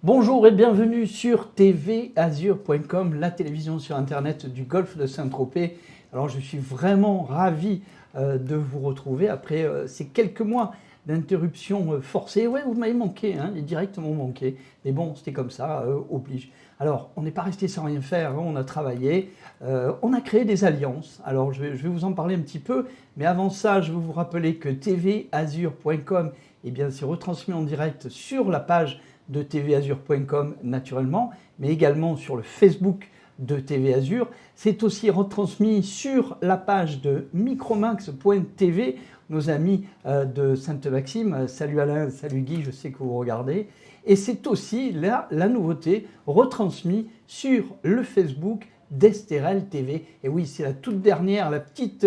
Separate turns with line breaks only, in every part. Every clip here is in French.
Bonjour et bienvenue sur tvazur.com, la télévision sur Internet du Golfe de Saint-Tropez. Alors je suis vraiment ravi de vous retrouver après ces quelques mois d'interruption forcée. Ouais, vous m'avez manqué, hein, directement manqué. Mais bon, c'était comme ça, oblige. Alors, on n'est pas resté sans rien faire, hein, on a travaillé, on a créé des alliances. Alors, je vais vous en parler un petit peu, mais avant ça, je veux vous rappeler que tvazur.com, eh bien, c'est retransmis en direct sur la page de tvazur.com naturellement, mais également sur le Facebook de TV Azur. C'est aussi retransmis sur la page de micromax.tv, nos amis de Sainte-Maxime. Salut Alain, salut Guy, je sais que vous regardez. Et c'est aussi la nouveauté retransmise sur le Facebook d'Estérel TV. Et oui, c'est la toute dernière, la petite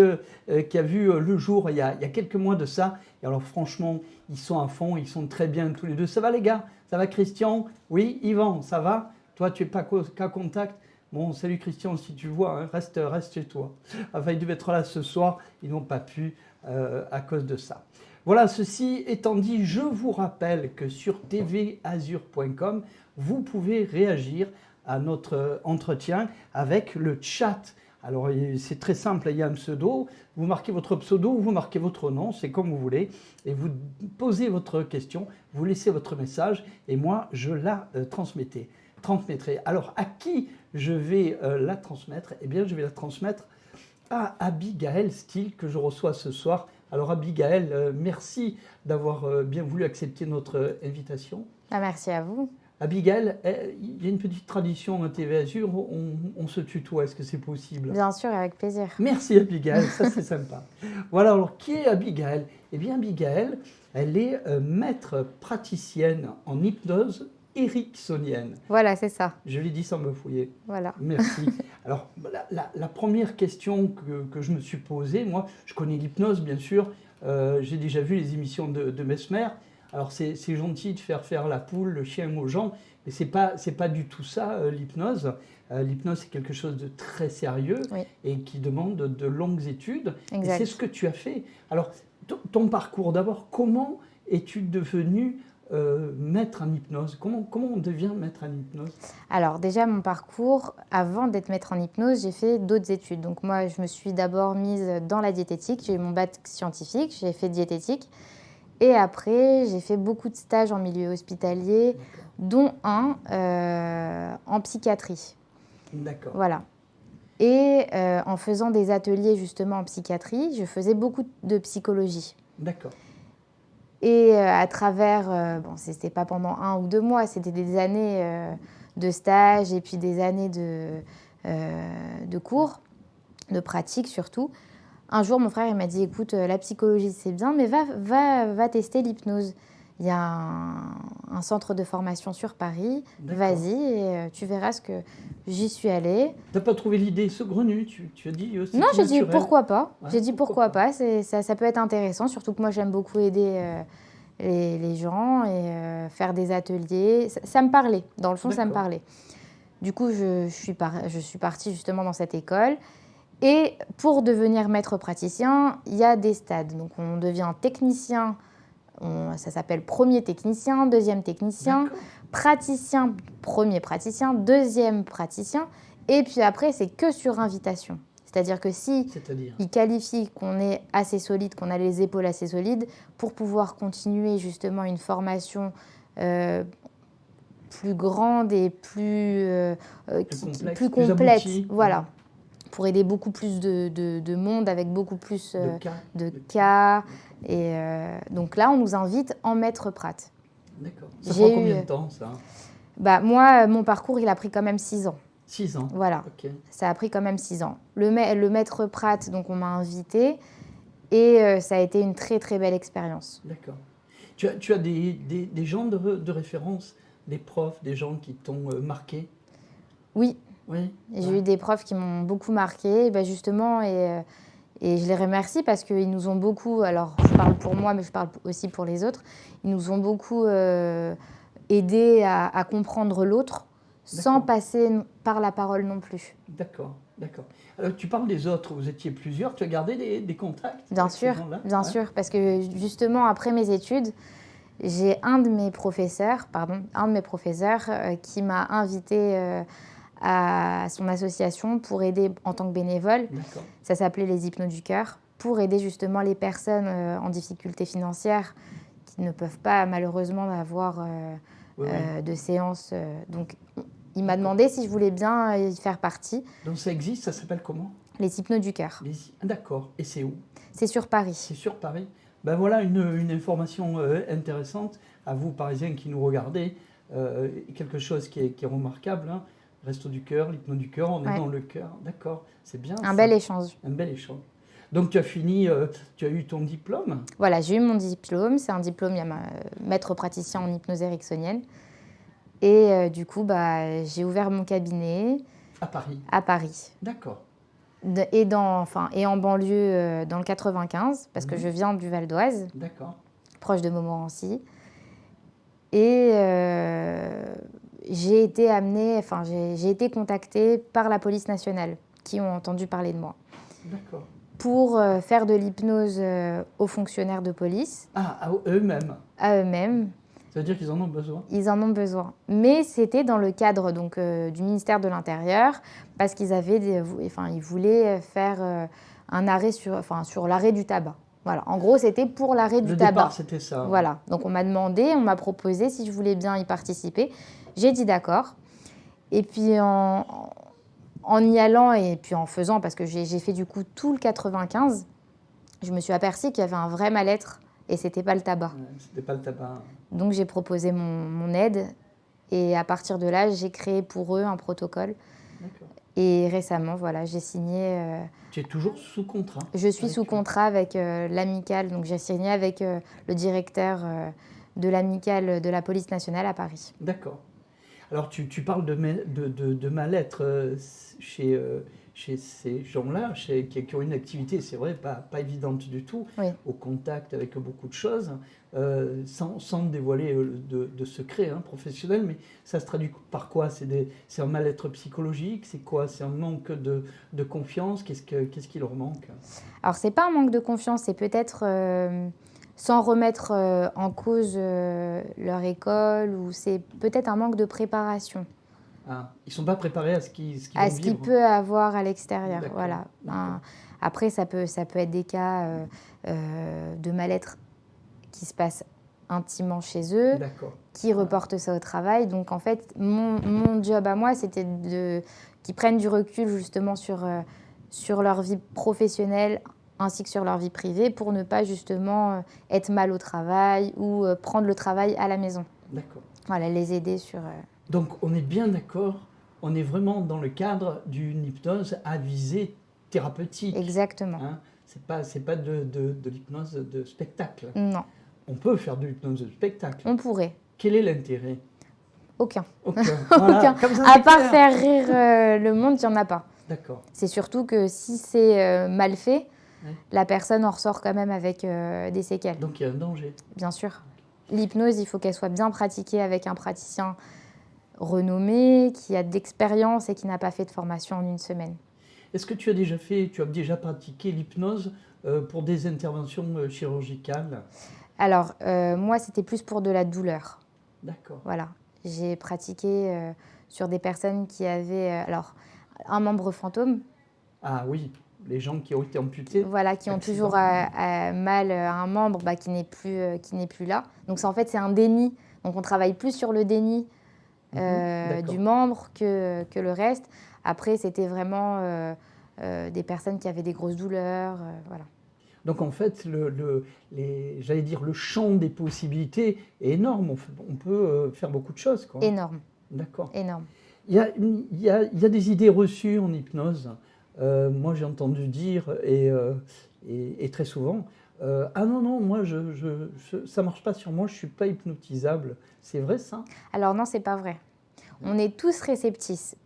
qui a vu le jour il y a quelques mois de ça. Et alors franchement, ils sont à fond, ils sont très bien tous les deux. Ça va les gars? Ça va Christian? Oui, Yvan, ça va? Toi, tu n'es pas qu'à contact? Bon, salut Christian, si tu vois, hein, reste chez toi. Enfin, ils devaient être là ce soir, ils n'ont pas pu à cause de ça. Voilà, ceci étant dit, je vous rappelle que sur tvazur.com, vous pouvez réagir à notre entretien avec le chat. Alors, c'est très simple, il y a un pseudo, vous marquez votre pseudo ou vous marquez votre nom, c'est comme vous voulez, et vous posez votre question, vous laissez votre message, et moi, je la transmettrai. Alors, à qui je vais la transmettre? Eh bien, je vais la transmettre à Abigaël Steele, que je reçois ce soir. Alors, Abigaël, merci d'avoir bien voulu accepter notre invitation.
Merci à vous.
Abigaël, il y a une petite tradition à TV Azur, on se tutoie, est-ce que c'est possible?
Bien sûr, avec plaisir.
Merci Abigaël, ça c'est sympa. Voilà, alors qui est Abigaël? Eh bien Abigaël, elle est maître praticienne en hypnose ericksonienne.
Voilà, c'est ça.
Je l'ai dit sans me fouiller.
Voilà.
Merci. Alors, la première question que je me suis posée, moi, je connais l'hypnose, bien sûr. J'ai déjà vu les émissions de Mesmer. Alors, c'est gentil de faire la poule, le chien aux gens, mais c'est pas du tout ça, l'hypnose. L'hypnose, c'est quelque chose de très sérieux
Oui.
et qui demande de longues études.
Exact.
Et c'est ce que tu as fait. Alors, ton parcours, d'abord, comment es-tu devenu maître en hypnose? Comment on devient maître en hypnose?
Alors déjà, mon parcours, avant d'être maître en hypnose, j'ai fait d'autres études. Donc moi, je me suis d'abord mise dans la diététique. J'ai eu mon bac scientifique, j'ai fait diététique. Et après, j'ai fait beaucoup de stages en milieu hospitalier, dont un en psychiatrie.
D'accord.
Voilà. Et en faisant des ateliers justement en psychiatrie, je faisais beaucoup de psychologie.
D'accord.
Et à travers, bon, c'était pas pendant 1 ou 2 mois, c'était des années de stage et puis des années de cours, de pratique surtout. Un jour, mon frère il m'a dit, écoute, la psychologie c'est bien, mais va tester l'hypnose. Il y a un centre de formation sur Paris, vas-y et tu verras ce que... J'y suis allée.
T'as pas trouvé l'idée saugrenue, tu as dit c'est
Non, j'ai dit
naturel.
pourquoi pas.
Ouais,
J'ai dit pourquoi pas, ça peut être intéressant, surtout que moi j'aime beaucoup aider les gens et faire des ateliers. Ça me parlait, dans le fond ça me parlait. Du coup, je suis partie justement dans cette école. Et pour devenir maître praticien, il y a des stades. Donc on devient technicien, ça s'appelle premier technicien, deuxième technicien, praticien, premier praticien, deuxième praticien. Et puis après, c'est que sur invitation. C'est-à-dire que si il qualifie qu'on est assez solide, qu'on a les épaules assez solides, pour pouvoir continuer justement une formation plus grande et plus complète, voilà, pour aider beaucoup plus de monde avec beaucoup plus de cas. Et donc là, on nous invite en maître prat.
D'accord. Ça prend combien de temps, ça?
Moi, mon parcours, il a pris quand même 6 ans.
6 ans.
Voilà,
okay.
Ça a pris quand même 6 ans. Le maître prat, donc on m'a invité et ça a été une très très belle expérience.
D'accord. Tu as des gens de référence, des profs, des gens qui t'ont marqué?
Oui.
Oui.
J'ai eu des profs qui m'ont beaucoup marqué, justement, et je les remercie parce qu'ils nous ont beaucoup, alors je parle pour moi, mais je parle aussi pour les autres, ils nous ont beaucoup aidés à comprendre l'autre sans passer par la parole non plus.
D'accord. Alors, tu parles des autres, vous étiez plusieurs, tu as gardé des contacts?
Bien sûr, parce que justement, après mes études, J'ai un de mes professeurs qui m'a invité à son association pour aider en tant que bénévole.
D'accord.
Ça s'appelait les Hypnos du Cœur, pour aider justement les personnes en difficulté financière qui ne peuvent pas malheureusement avoir
Oui, oui.
de séances. Donc, il m'a demandé si je voulais bien y faire partie.
Donc ça existe, ça s'appelle comment?
Les Hypnos du Cœur.
Ah, d'accord. Et c'est où?
C'est sur Paris.
C'est sur Paris. Ben voilà une information intéressante à vous, Parisiens, qui nous regardez. Quelque chose qui est remarquable. Hein. Resto du cœur, l'hypno du cœur, on est
Ouais.
dans le cœur. D'accord, c'est bien
Un
ça.
bel échange.
Un bel échange. Donc tu as fini, tu as eu ton diplôme
Voilà, j'ai eu mon diplôme. C'est un diplôme, il y a maître praticien en hypnose ericksonienne. Et du coup, j'ai ouvert mon cabinet
à Paris.
à Paris.
D'accord.
Et en banlieue dans le 95, parce que je viens du Val d'Oise,
D'accord.
proche de Montmorency. Et j'ai été contactée par la police nationale, qui ont entendu parler de moi.
D'accord.
Pour faire de l'hypnose aux fonctionnaires de police.
Ah, à eux-mêmes.
À eux-mêmes.
Ça veut dire qu'ils en ont besoin.
Ils en ont besoin. Mais c'était dans le cadre donc, du ministère de l'Intérieur, parce qu'ils ils voulaient faire un arrêt sur l'arrêt du tabac. Voilà. En gros, c'était pour l'arrêt du tabac.
Le départ, c'était ça.
Voilà. Donc, on m'a proposé si je voulais bien y participer. J'ai dit d'accord. Et puis, en y allant et puis en faisant, parce que j'ai fait du coup tout le 95, je me suis aperçue qu'il y avait un vrai mal-être et c'était pas le tabac.
C'était pas le tabac.
Donc j'ai proposé mon aide et à partir de là, j'ai créé pour eux un protocole.
D'accord.
Et récemment, voilà, j'ai signé.
Tu es toujours sous contrat?
Je suis sous contrat avec l'amicale, donc j'ai signé avec le directeur de l'amicale de la police nationale à Paris.
D'accord. Alors, tu parles de mal-être chez ces gens-là, qui ont une activité, c'est vrai, pas évidente du tout,
Oui.
au contact avec beaucoup de choses, sans dévoiler de secrets professionnels, mais ça se traduit par quoi? C'est un mal-être psychologique? C'est quoi? C'est un manque de confiance? Qu'est-ce qui leur manque?
Alors, c'est pas un manque de confiance, c'est peut-être sans remettre en cause leur école, ou c'est peut-être un manque de préparation.
Ah, ils ne sont pas préparés à ce qu'ils vont
à ce qu'il
vivre.
peut avoir à l'extérieur.
D'accord,
Voilà.
d'accord.
Après, ça peut être des cas de mal-être qui se passent intimement chez eux,
D'accord.
qui reportent ça au travail. Donc, en fait, mon job à moi, c'était qu'ils prennent du recul justement sur leur vie professionnelle ainsi que sur leur vie privée pour ne pas justement être mal au travail ou prendre le travail à la maison.
D'accord.
Voilà, les aider sur...
Donc, on est bien d'accord, on est vraiment dans le cadre d'une hypnose à visée thérapeutique.
Exactement.
Hein, c'est pas de l'hypnose de spectacle.
Non.
On peut faire de l'hypnose de spectacle.
On pourrait.
Quel est l'intérêt?
Aucun.
Aucun. Voilà,
Aucun.
comme ça,
À
c'est
part
clair.
faire rire le monde, il n'y en a pas.
D'accord.
C'est surtout que si c'est mal fait,
Ouais.
la personne en ressort quand même avec des séquelles.
Donc, il y a un danger.
Bien sûr. L'hypnose, il faut qu'elle soit bien pratiquée avec un praticien renommé, qui a de l'expérience et qui n'a pas fait de formation en une semaine.
Est-ce que tu as déjà pratiqué l'hypnose pour des interventions chirurgicales?
Alors, moi, c'était plus pour de la douleur.
D'accord.
Voilà. J'ai pratiqué sur des personnes qui avaient un membre fantôme.
Ah oui, les gens qui ont été amputés.
Voilà, qui ont
Accident.
toujours mal à un membre qui n'est plus là. Donc, c'est un déni. Donc, on travaille plus sur le déni du membre que le reste. Après, c'était vraiment des personnes qui avaient des grosses douleurs. Voilà.
Donc en fait, j'allais dire, le champ des possibilités est énorme. On peut faire beaucoup de choses, quoi.
Énorme.
D'accord.
Énorme.
Il y a des idées reçues en hypnose. Moi, j'ai entendu dire, et très souvent, ah non, moi, ça ne marche pas sur moi, je ne suis pas hypnotisable. C'est vrai, ça?
Alors non, c'est pas vrai. On est tous réceptifs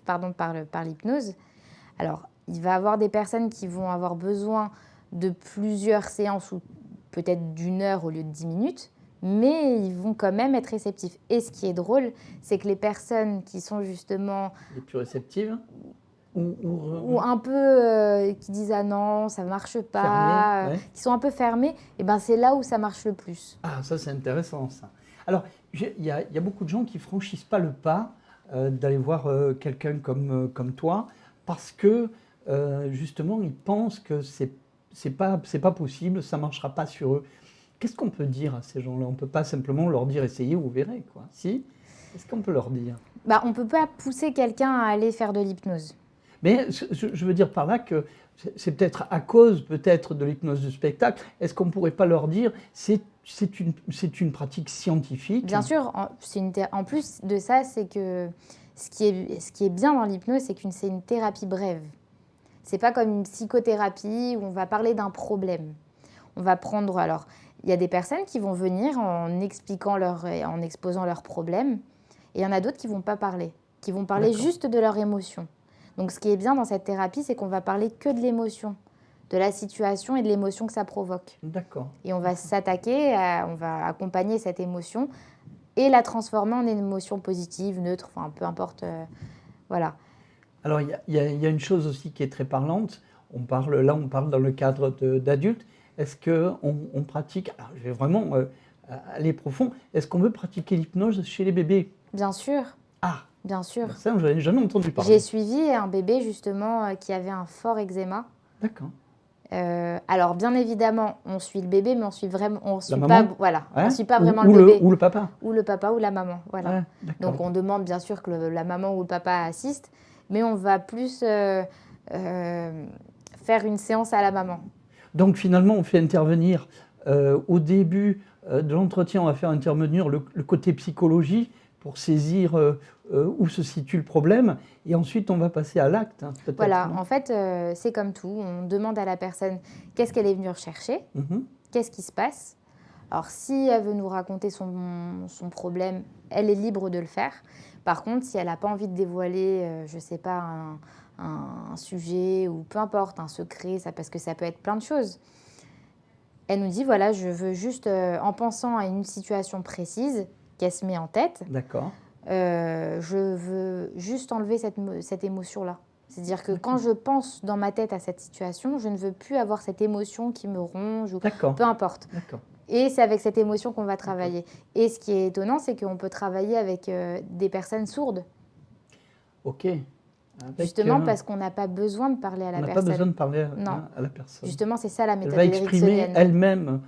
par l'hypnose. Alors, il va y avoir des personnes qui vont avoir besoin de plusieurs séances ou peut-être d'1 heure au lieu de 10 minutes, mais ils vont quand même être réceptifs. Et ce qui est drôle, c'est que les personnes qui sont justement
Les plus réceptives?
ou un peu qui disent ah non, ça ne marche pas,
fermé, ouais.
qui sont un peu fermés, et ben c'est là où ça marche le plus.
Ah, ça c'est intéressant ça. Alors, il y a beaucoup de gens qui franchissent pas le pas d'aller voir quelqu'un comme toi parce que justement ils pensent que c'est pas possible, ça marchera pas sur eux. Qu'est-ce qu'on peut dire à ces gens-là? On peut pas simplement leur dire essayez, vous verrez quoi. Si? Qu'est-ce qu'on peut leur dire?
Bah, on ne peut pas pousser quelqu'un à aller faire de l'hypnose.
Mais je veux dire par là que c'est peut-être à cause peut-être de l'hypnose de spectacle. Est-ce qu'on ne pourrait pas leur dire c'est une pratique scientifique?
Bien sûr, en plus de ça, c'est que ce qui est bien dans l'hypnose, c'est c'est une thérapie brève. C'est pas comme une psychothérapie où on va parler d'un problème. On va prendre, alors, il y a des personnes qui vont venir en exposant leurs problèmes, et il y en a d'autres qui vont pas parler, qui vont parler
D'accord.
juste de leurs émotions. Donc, ce qui est bien dans cette thérapie, c'est qu'on va parler que de l'émotion, de la situation et de l'émotion que ça provoque.
D'accord.
Et on va on va accompagner cette émotion et la transformer en une émotion positive, neutre, enfin peu importe. Voilà.
Alors il y a une chose aussi qui est très parlante. On parle dans le cadre d'adultes. Est-ce qu'on pratique, alors je vais vraiment aller profond, est-ce qu'on veut pratiquer l'hypnose chez les bébés?
Bien sûr,
Ah,
bien sûr.
ça, j'en ai jamais entendu parler.
J'ai suivi un bébé justement qui avait un fort eczéma.
D'accord.
Alors bien évidemment, on suit le bébé, mais on suit
La
pas,
maman?
voilà,
Ouais.
on suit pas
Ou-
vraiment
ou
le bébé,
ou le papa?
ou le papa ou la maman, voilà.
Ouais, d'accord.
Donc on demande bien sûr que la maman ou le papa assiste, mais on va plus faire une séance à la maman.
Donc finalement, on fait intervenir au début de l'entretien, on va faire intervenir le côté psychologie pour saisir où se situe le problème, et ensuite on va passer à l'acte, hein, peut-être.
Voilà,
Non?
en fait, c'est comme tout. On demande à la personne qu'est-ce qu'elle est venue rechercher,
Mhm.
qu'est-ce qui se passe. Alors, si elle veut nous raconter son problème, elle est libre de le faire. Par contre, si elle n'a pas envie de dévoiler, je ne sais pas, un sujet ou peu importe, un secret, parce que ça peut être plein de choses, elle nous dit, voilà, je veux juste, en pensant à une situation précise qu'elle se met en tête,
D'accord.
je veux juste enlever cette émotion-là. C'est-à-dire que quand je pense dans ma tête à cette situation, je ne veux plus avoir cette émotion qui me ronge ou
D'accord.
peu importe.
D'accord.
Et c'est avec cette émotion qu'on va travailler. Et ce qui est étonnant, c'est qu'on peut travailler avec des personnes sourdes.
Ok. Avec,
Justement parce qu'on n'a pas besoin de parler à la
on n'a
personne.
pas besoin de parler
Non.
à la personne.
Justement, c'est ça la
Elle
méthode
va exprimer
ericksonienne.
elle-même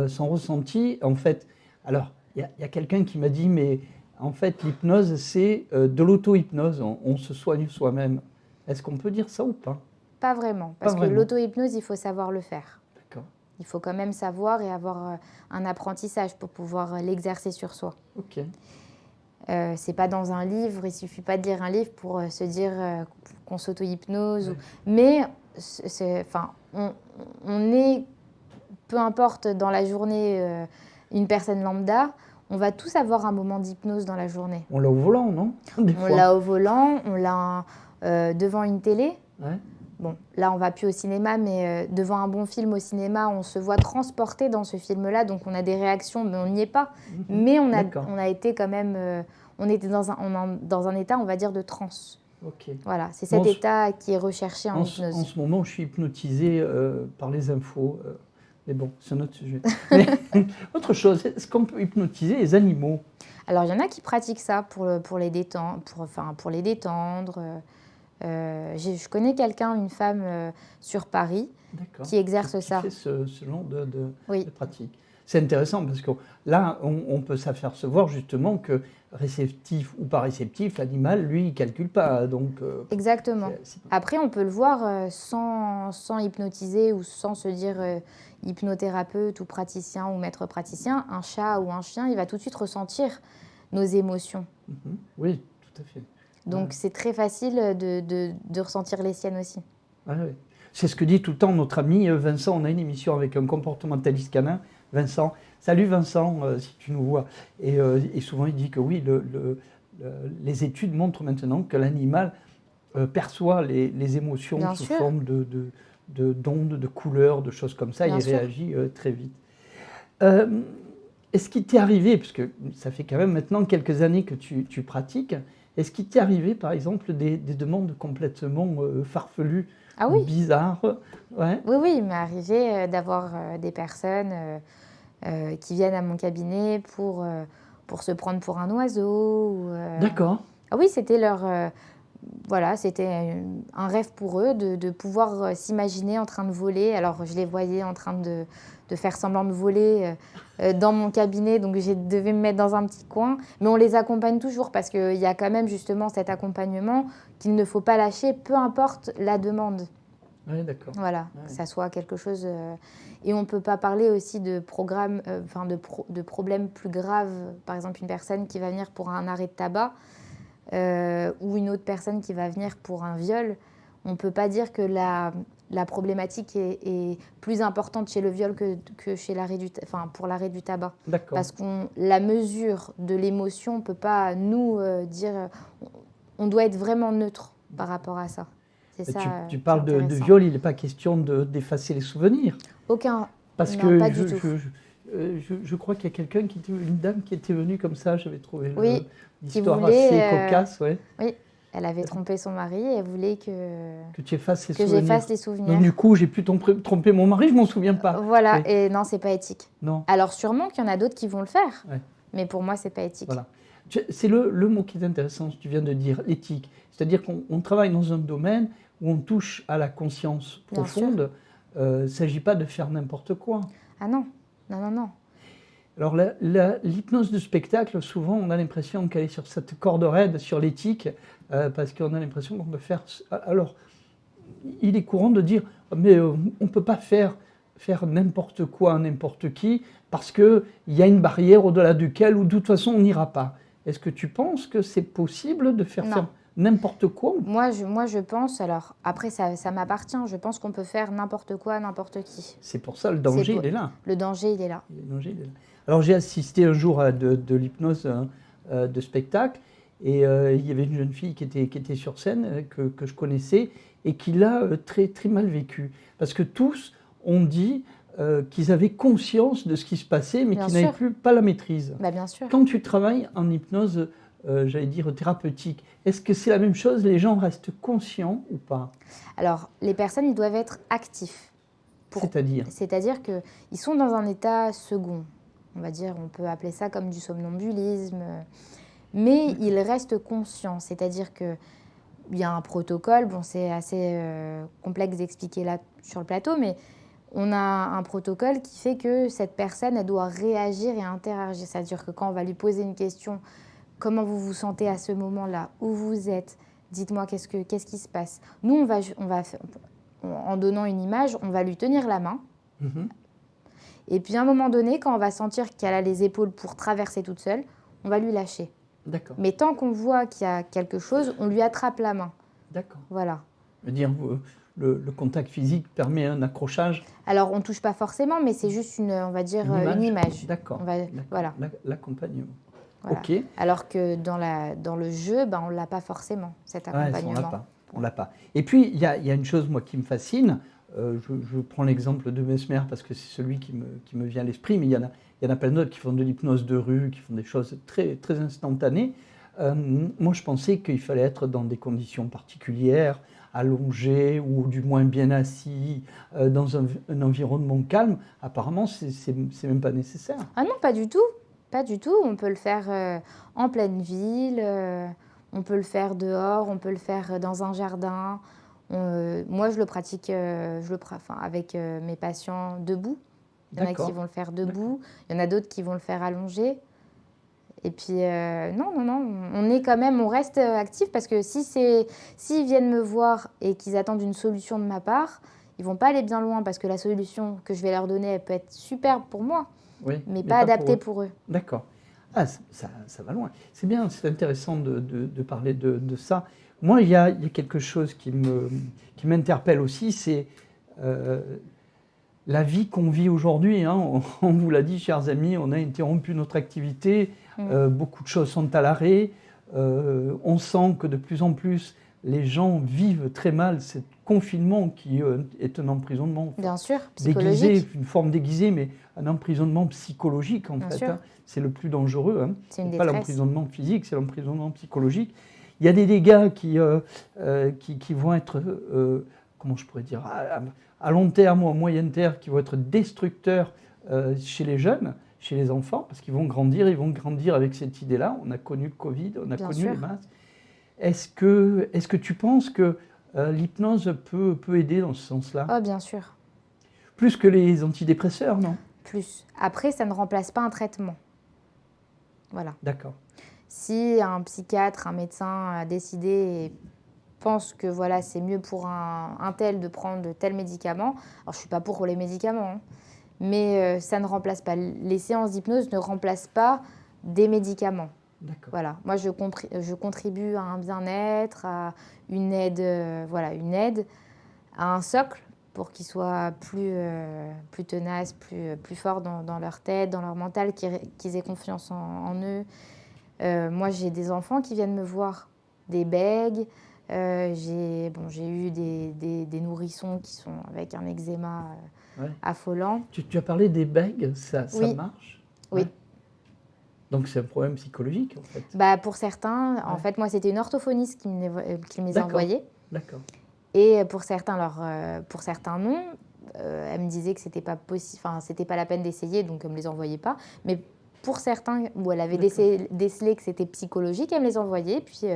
son ressenti. En fait, alors, il y a quelqu'un qui m'a dit, mais en fait, l'hypnose, c'est de l'auto-hypnose. On se soigne soi-même. Est-ce qu'on peut dire ça ou pas?
Pas vraiment.
Pas
Parce que
vraiment.
l'auto-hypnose, il faut savoir le faire.
D'accord.
Il faut quand même savoir et avoir un apprentissage pour pouvoir l'exercer sur soi.
Ok.
C'est pas dans un livre, il suffit pas de lire un livre pour se dire qu'on s'auto-hypnose.
Ouais.
Mais on est, peu importe dans la journée, une personne lambda, on va tous avoir un moment d'hypnose dans la journée.
On l'a au volant, non? Des
On
fois.
l'a au volant, on l'a devant une télé.
Ouais.
Bon, là, on va plus au cinéma, mais devant un bon film au cinéma, on se voit transporté dans ce film-là, donc on a des réactions, mais on n'y est pas.
Mhm.
Mais
D'accord.
on a été quand même, on était dans un état, on va dire, de transe.
Ok.
Voilà, c'est cet état qui est recherché en
En
hypnose.
ce moment, je suis hypnotisé par les infos. Mais bon, c'est un autre sujet. Mais, autre chose, est-ce qu'on peut hypnotiser les animaux?
Alors, il y en a qui pratiquent ça pour les détendre, pour les détendre. Je connais quelqu'un, une femme sur Paris, qui exerce
qui
ça.
fait ce genre
Oui.
de pratique. C'est intéressant parce que là, on peut s'apercevoir justement que réceptif ou pas réceptif, l'animal, lui, il ne calcule pas. Donc,
Exactement. Après, on peut le voir sans hypnotiser ou sans se dire hypnothérapeute ou praticien ou maître praticien. Un chat ou un chien, il va tout de suite ressentir nos émotions.
Mhm. Oui, tout à fait.
Donc, c'est très facile de ressentir les siennes aussi.
Ah oui. C'est ce que dit tout le temps notre ami Vincent. On a une émission avec un comportementaliste canin. Vincent, salut Vincent, si tu nous vois. Et souvent il dit que oui, les études montrent maintenant que l'animal perçoit les émotions
Bien
sous
sûr.
forme d'ondes, de couleurs, de choses comme ça, et
Bien
il
sûr.
réagit très vite. Est-ce qu'il t'est arrivé, parce que ça fait quand même maintenant quelques années que tu pratiques, Est-ce qu'il t'est arrivé, par exemple, des demandes complètement farfelues,
Ah oui,
bizarres? Ouais,
oui, oui, il m'est arrivé d'avoir des personnes qui viennent à mon cabinet pour se prendre pour un oiseau.
d'accord.
Ah oui, c'était voilà, c'était un rêve pour eux de pouvoir s'imaginer en train de voler. Alors, je les voyais en train de faire semblant de voler dans mon cabinet, donc je devais me mettre dans un petit coin. Mais on les accompagne toujours parce qu'il y a quand même justement cet accompagnement qu'il ne faut pas lâcher, peu importe la demande.
Ouais, d'accord.
Voilà,
Ouais.
que ça soit quelque chose. Et on ne peut pas parler aussi de programmes, enfin de problèmes plus graves. Par exemple, une personne qui va venir pour un arrêt de tabac ou une autre personne qui va venir pour un viol. On ne peut pas dire que la problématique est plus importante chez le viol que chez pour l'arrêt du tabac.
D'accord.
Parce que la mesure de l'émotion, on ne peut pas nous dire. On doit être vraiment neutre par rapport à ça. C'est
Et
ça
tu
qui est
parles de
intéressant.
viol, il n'est pas question d'effacer les souvenirs.
Aucun.
Parce
Non,
que
pas du tout.
je crois qu'il y a quelqu'un une dame qui était venue comme ça, j'avais trouvé
Oui,
l'histoire
voulait,
assez cocasse, ouais,
Oui, elle avait trompé son mari et elle voulait que
tu effaces les
j'efface
souvenirs.
les
Donc
souvenirs.
du coup, j'ai pu tromper mon mari, je m'en souviens pas.
Voilà,
Ouais.
et non, c'est pas éthique.
Non,
Alors sûrement qu'il y en a d'autres qui vont le faire,
ouais,
mais pour moi, c'est pas éthique.
voilà. C'est le mot qui est intéressant, tu viens de dire, l'éthique. C'est-à-dire qu'on travaille dans un domaine où on touche à la conscience
Bien
profonde. Il ne s'agit pas de faire n'importe quoi.
Ah non, non, non, non.
Alors l'hypnose de spectacle, souvent on a l'impression qu'elle est sur cette corde raide, sur l'éthique, parce qu'on a l'impression qu'on peut faire... Alors, il est courant de dire, mais on ne peut pas faire n'importe quoi à n'importe qui, parce qu'il y a une barrière au-delà duquel, ou de toute façon on n'ira pas. Est-ce que tu penses que c'est possible de faire
Non.
n'importe quoi?
Moi, je pense, alors après, ça m'appartient, je pense qu'on peut faire n'importe quoi, n'importe qui.
C'est pour ça, le danger,
C'est
il est là.
Le danger, il est là.
Le danger, il est là. Alors j'ai assisté un jour à de l'hypnose de spectacle, et il y avait une jeune fille qui était sur scène, que je connaissais, et qui l'a très, très mal vécu. Parce que tous ont dit qu'ils avaient conscience de ce qui se passait, mais
Bien
qu'ils n'avaient
sûr.
pas la maîtrise.
Bah, bien sûr.
Quand tu travailles en hypnose, j'allais dire thérapeutique, est-ce que c'est la même chose? Les gens restent conscients ou pas?
Alors, les personnes, ils doivent être actifs.
C'est-à-dire?
C'est-à-dire qu'ils sont dans un état second. On va dire, on peut appeler ça comme du somnambulisme. Mais ils restent conscients. C'est-à-dire qu'il y a un protocole. Bon, c'est assez complexe d'expliquer là sur le plateau, mais on a un protocole qui fait que cette personne, elle doit réagir et interagir. C'est-à-dire que quand on va lui poser une question, comment vous vous sentez à ce moment-là? Où vous êtes? Dites-moi qu'est-ce qui se passe? Nous, en donnant une image, on va lui tenir la main.
Mhm.
Et puis à un moment donné, quand on va sentir qu'elle a les épaules pour traverser toute seule, on va lui lâcher.
D'accord.
Mais tant qu'on voit qu'il y a quelque chose, on lui attrape la main.
D'accord.
Voilà.
Je veux dire, le contact physique permet un accrochage.
Alors on ne touche pas forcément, mais c'est juste une image.
D'accord.
Voilà.
L'accompagnement.
Voilà.
Ok.
Alors que dans le jeu, on ne l'a pas forcément, cet accompagnement.
Ouais, on l'a pas. Et puis, il y a une chose, moi, qui me fascine. Je prends l'exemple de Mesmer parce que c'est celui qui me vient à l'esprit, mais il y en a plein d'autres qui font de l'hypnose de rue, qui font des choses très, très instantanées. Moi, je pensais qu'il fallait être dans des conditions particulières, allongé ou du moins bien assis, dans un environnement calme. Apparemment, c'est même pas nécessaire.
Ah non, pas du tout. Pas du tout. On peut le faire en pleine ville, on peut le faire dehors, on peut le faire dans un jardin. Moi, je le pratique avec mes patients debout. Il y en a qui vont le faire debout, il y en a d'autres qui vont le faire allongé. Et puis, non, on reste actif parce que s'ils viennent me voir et qu'ils attendent une solution de ma part, ils vont pas aller bien loin parce que la solution que je vais leur donner, elle peut être superbe pour moi,
Oui,
mais pas adaptée pour eux.
D'accord. Ah, ça va loin. C'est bien, c'est intéressant de parler de ça. Moi, il y a quelque chose qui m'interpelle aussi, c'est la vie qu'on vit aujourd'hui. Hein. On vous l'a dit, chers amis, on a interrompu notre activité, beaucoup de choses sont à l'arrêt. On sent que de plus en plus, les gens vivent très mal ce confinement qui est un emprisonnement.
Bien sûr, psychologique.
Déguisé, une forme déguisée, mais un emprisonnement psychologique en fait. Hein. C'est le plus dangereux. Hein.
C'est une
pas
détresse.
l'emprisonnement physique, c'est l'emprisonnement psychologique. Il y a des dégâts qui vont être, comment je pourrais dire, à long terme ou à moyen terme, qui vont être destructeurs chez les jeunes, chez les enfants, parce qu'ils vont grandir, avec cette idée-là. On a connu le Covid, on a
Bien
connu
sûr.
les masques. Est-ce que tu penses que l'hypnose peut aider dans ce sens-là?
Oh, bien sûr,
Plus que les antidépresseurs, non?
plus. Après, ça ne remplace pas un traitement. Voilà.
D'accord.
Si un psychiatre, un médecin a décidé et pense que voilà, c'est mieux pour un tel de prendre de tels médicaments, alors je ne suis pas pour les médicaments, hein, mais ça ne remplace pas. Les séances d'hypnose ne remplacent pas des médicaments.
D'accord.
Voilà. Moi, je contribue à un bien-être, à une aide, à un socle pour qu'ils soient plus tenaces, plus forts dans leur tête, dans leur mental, qu'ils aient confiance en eux. Moi, j'ai des enfants qui viennent me voir, des bègues. J'ai eu des nourrissons qui sont avec un eczéma affolant.
Tu as parlé des bègues, ça
Oui.
marche?
Oui.
Ouais. Donc c'est un problème psychologique en fait.
Bah, pour certains, en
Ouais.
fait, moi, c'était une orthophoniste qui me les envoyait.
D'accord.
Et pour certains, non. Elle me disait que c'était pas possible, enfin, c'était pas la peine d'essayer, donc elle me les envoyait pas. Mais pour certains, où elle avait décelé que c'était psychologique, elle me les envoyait. Puis,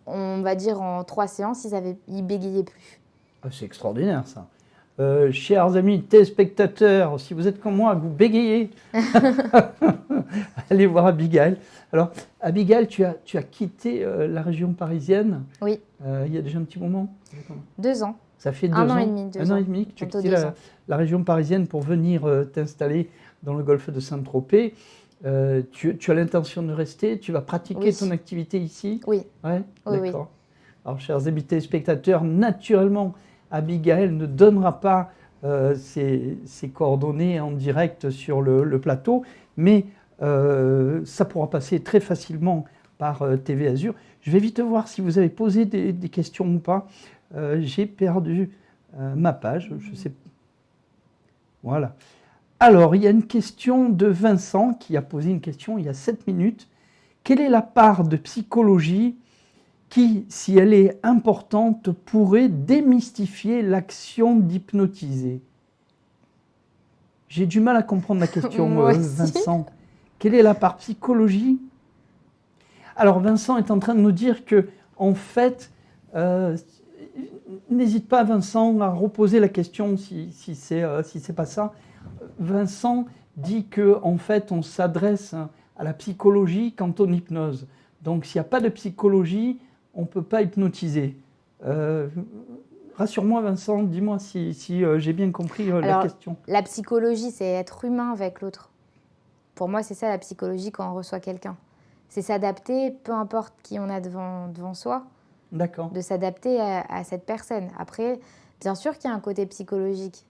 on va dire en 3 séances, ils bégayaient plus.
Ah, c'est extraordinaire ça. Chers amis téléspectateurs, si vous êtes comme moi, que vous bégayez, allez voir Abigail. Alors, Abigail, tu as quitté la région parisienne.
Oui.
Il y a déjà un petit moment.
2 ans.
Ça fait 2
Un
ans.
an et demi.
1 an et demi que tu as
Bientôt
quitté
2 ans.
la région parisienne pour venir t'installer dans le golfe de Saint-Tropez. Tu as l'intention de rester? Tu vas pratiquer ton activité ici?
Oui.
Ouais,
Oui,
d'accord. Alors, chers amis téléspectateurs, naturellement, Abigail ne donnera pas ses coordonnées en direct sur le plateau, mais ça pourra passer très facilement par TV Azur. Je vais vite voir si vous avez posé des questions ou pas. J'ai perdu ma page, je sais. Voilà. Alors, il y a une question de Vincent qui a posé une question il y a 7 minutes. Quelle est la part de psychologie qui, si elle est importante, pourrait démystifier l'action d'hypnotiser? J'ai du mal à comprendre la question, Vincent. Quelle est la part psychologie? Alors, Vincent est en train de nous dire que, en fait, n'hésite pas, Vincent, à reposer la question si c'est pas ça. Vincent dit que, en fait, on s'adresse à la psychologie quand on hypnose. Donc, s'il n'y a pas de psychologie, on ne peut pas hypnotiser. Rassure-moi, Vincent, dis-moi si j'ai bien compris la question.
La psychologie, c'est être humain avec l'autre. Pour moi, c'est ça la psychologie quand on reçoit quelqu'un. C'est s'adapter, peu importe qui on a devant soi, de s'adapter à cette personne. Après, bien sûr qu'il y a un côté psychologique.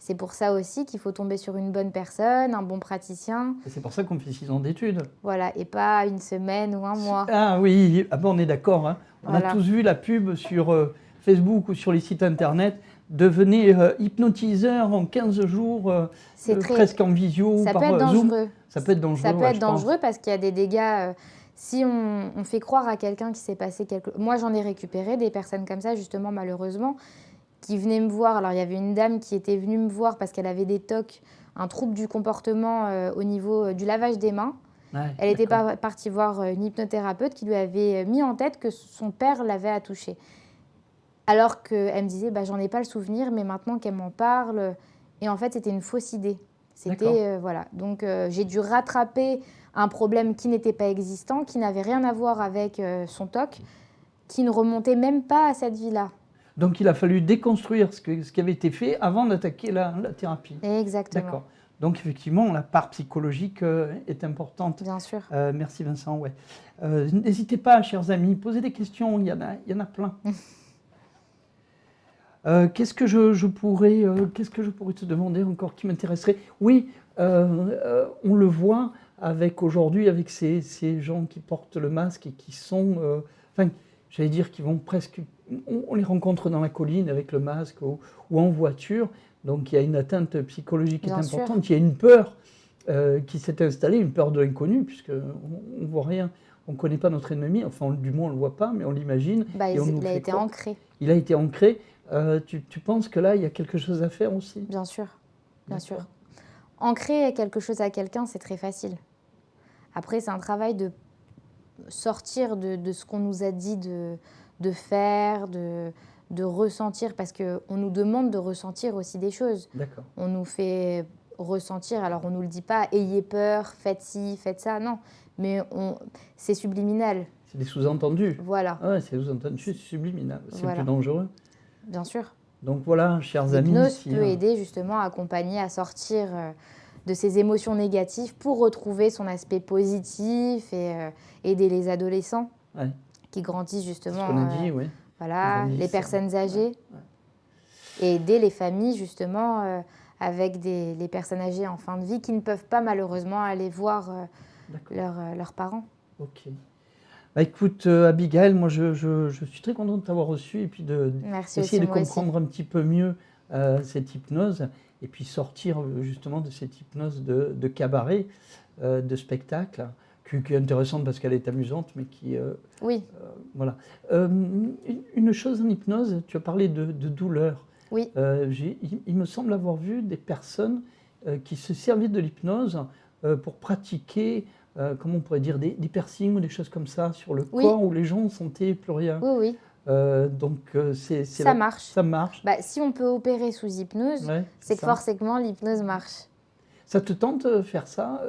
C'est pour ça aussi qu'il faut tomber sur une bonne personne, un bon praticien.
Et c'est pour ça qu'on fait 6 ans d'études.
Voilà, et pas une semaine ou un mois.
Ah oui, bon, on est d'accord. Hein. On a tous vu la pub sur Facebook ou sur les sites internet. Devenez hypnotiseur en 15 jours, presque en visio,
ça
par
peut être
Zoom.
dangereux.
Ça peut être dangereux.
Ça peut être dangereux parce qu'il y a des dégâts. Si on fait croire à quelqu'un qu'il s'est passé quelque chose. Moi, j'en ai récupéré des personnes comme ça, justement, malheureusement, qui venaient me voir. Alors, il y avait une dame qui était venue me voir parce qu'elle avait des TOC, un trouble du comportement au niveau du lavage des mains.
Ouais,
elle était partie voir une hypnothérapeute qui lui avait mis en tête que son père l'avait attouchée. Alors qu'elle me disait, j'en ai pas le souvenir, mais maintenant qu'elle m'en parle... Et en fait, c'était une fausse idée. C'était, voilà. Donc, j'ai dû rattraper un problème qui n'était pas existant, qui n'avait rien à voir avec son TOC, qui ne remontait même pas à cette vie-là.
Donc, il a fallu déconstruire ce qui avait été fait avant d'attaquer la thérapie.
Exactement.
D'accord. Donc, effectivement, la part psychologique est importante.
Bien sûr.
Merci, Vincent. Ouais. N'hésitez pas, chers amis, posez des questions, il y en a plein. Qu'est-ce que je pourrais te demander encore qui m'intéresserait? Oui, on le voit aujourd'hui avec ces gens qui portent le masque et qui sont, j'allais dire, qui vont presque, on les rencontre dans la colline avec le masque ou en voiture. Donc il y a une atteinte psychologique qui est importante. Il y a une peur qui s'est installée, une peur de l'inconnu, puisqu'on ne voit rien, on ne connaît pas notre ennemi, enfin du moins on ne le voit pas, mais on l'imagine.
Bah,
et on nous
il a
fait
été
croire.
ancré,
Il a été ancré. Tu penses que là, il y a quelque chose à faire aussi?
bien sûr, bien sûr.
D'accord.
Ancrer quelque chose à quelqu'un, c'est très facile. Après, c'est un travail de sortir de ce qu'on nous a dit de faire, de ressentir, parce qu'on nous demande de ressentir aussi des choses.
D'accord.
On nous fait ressentir, alors on ne nous le dit pas, ayez peur, faites ci, faites ça, non. Mais c'est subliminal,
C'est des sous-entendus.
voilà,
Ah ouais, c'est des sous-entendus subliminal. C'est le plus
voilà,
dangereux.
bien sûr.
Donc voilà, chers amis.
L'hypnose
Si,
peut aider justement à accompagner, à sortir de ces émotions négatives pour retrouver son aspect positif et aider les adolescents
ouais,
qui grandissent
c'est ce
justement,
qu'on a dit, oui.
voilà,
Grandissent,
les personnes âgées,
ouais.
et aider les familles justement avec les personnes âgées en fin de vie qui ne peuvent pas malheureusement aller voir
D'accord.
leurs parents.
Ok. Bah, écoute, Abigail, moi je suis très content de t'avoir reçu et puis
Merci
d'essayer
aussi,
de
moi aussi.
comprendre un petit peu mieux cette hypnose et puis sortir justement de cette hypnose de cabaret, de spectacle, qui est intéressante parce qu'elle est amusante, mais qui.
Oui,
Voilà. Une chose en hypnose, tu as parlé de douleur.
oui,
Il me semble avoir vu des personnes qui se servaient de l'hypnose pour pratiquer, comment on pourrait dire, des piercings ou des choses comme ça sur le
Oui.
corps où les gens ne sentaient plus rien.
oui, oui,
Donc
ça marche.
ça marche.
Bah, si on peut opérer sous hypnose,
Ouais,
c'est que
ça.
forcément l'hypnose marche.
Ça te tente faire ça,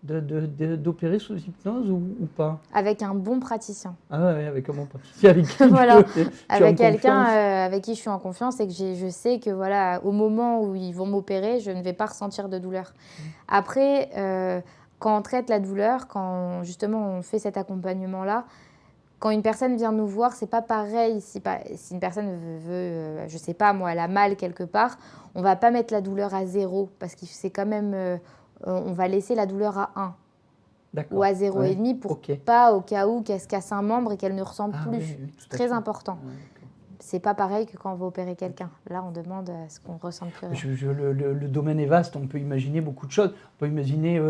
d'opérer sous hypnose ou pas?
Avec un bon praticien.
Ah ouais, avec un bon praticien, avec qui
Voilà.
tu es en
Avec quelqu'un
confiance.
avec qui je suis en confiance et que je sais que voilà, au moment où ils vont m'opérer, je ne vais pas ressentir de douleur. Après, quand on traite la douleur, quand justement on fait cet accompagnement-là, quand une personne vient nous voir, c'est pas pareil. Si une personne veut, je sais pas moi, elle a mal quelque part, on va pas mettre la douleur à 0 parce que c'est quand même, on va laisser la douleur à 1
D'accord.
ou à 0,5
Ouais,
pour
ok.
pas au cas où qu'elle se casse un membre et qu'elle ne ressente
Ah
plus.
oui, oui, tout
C'est
à
très
fait.
important.
Ouais, d'accord.
C'est pas pareil que quand on va opérer quelqu'un. Là, on demande à ce qu'on ressente plus rien.
Le domaine est vaste, on peut imaginer beaucoup de choses. On peut imaginer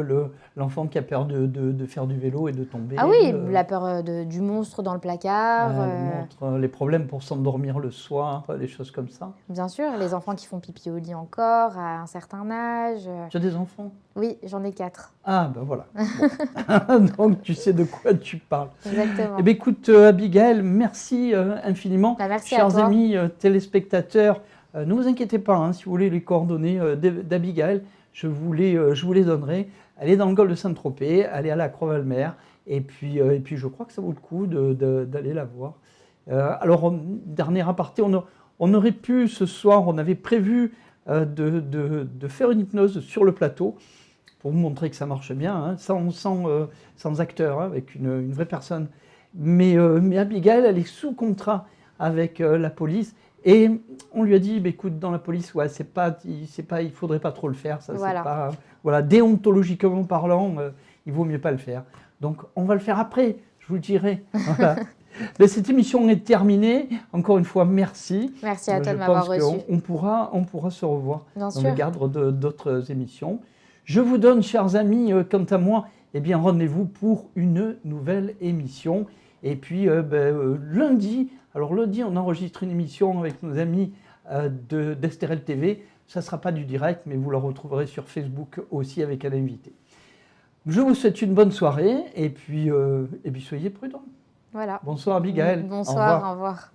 l'enfant qui a peur de faire du vélo et de tomber.
Ah oui, la peur du monstre dans le placard.
Les problèmes pour s'endormir le soir, les choses comme ça.
Bien sûr, les enfants qui font pipi au lit encore à un certain âge.
Tu as des enfants?
Oui, j'en ai 4.
Ah ben voilà. Bon. Donc tu sais de quoi tu parles.
Exactement.
Eh bien écoute Abigail, merci infiniment.
Bah, merci à
Chers
toi.
amis téléspectateurs, ne vous inquiétez pas, hein, si vous voulez les coordonnées d'Abigail, je vous les donnerai. Elle est dans le golfe de Saint-Tropez, elle est à la Croix-Valmer, et puis je crois que ça vaut le coup d'aller la voir. Alors, dernier aparté, on aurait pu ce soir, on avait prévu de faire une hypnose sur le plateau, pour vous montrer que ça marche bien, hein, sans acteur, hein, avec une vraie personne. Mais Abigail, elle est sous contrat avec la police. Et on lui a dit, bah, écoute, dans la police, ouais, il faudrait pas trop le faire. Ça,
Voilà.
c'est pas, voilà, déontologiquement parlant, il vaut mieux pas le faire. Donc, on va le faire après, je vous le dirai. Voilà. Mais cette émission est terminée. Encore une fois, merci.
Merci à toi
Je
de m'avoir
pense
reçu.
qu'on pourra se revoir
Bien
dans
sûr.
le cadre d'autres émissions. Je vous donne, chers amis, quant à moi, eh bien, rendez-vous pour une nouvelle émission. Et puis, lundi, on enregistre une émission avec nos amis d'Estérel TV. Ça ne sera pas du direct, mais vous la retrouverez sur Facebook aussi avec un invité. Je vous souhaite une bonne soirée et puis soyez prudents.
Voilà.
Bonsoir Abigail.
Bonsoir, au revoir.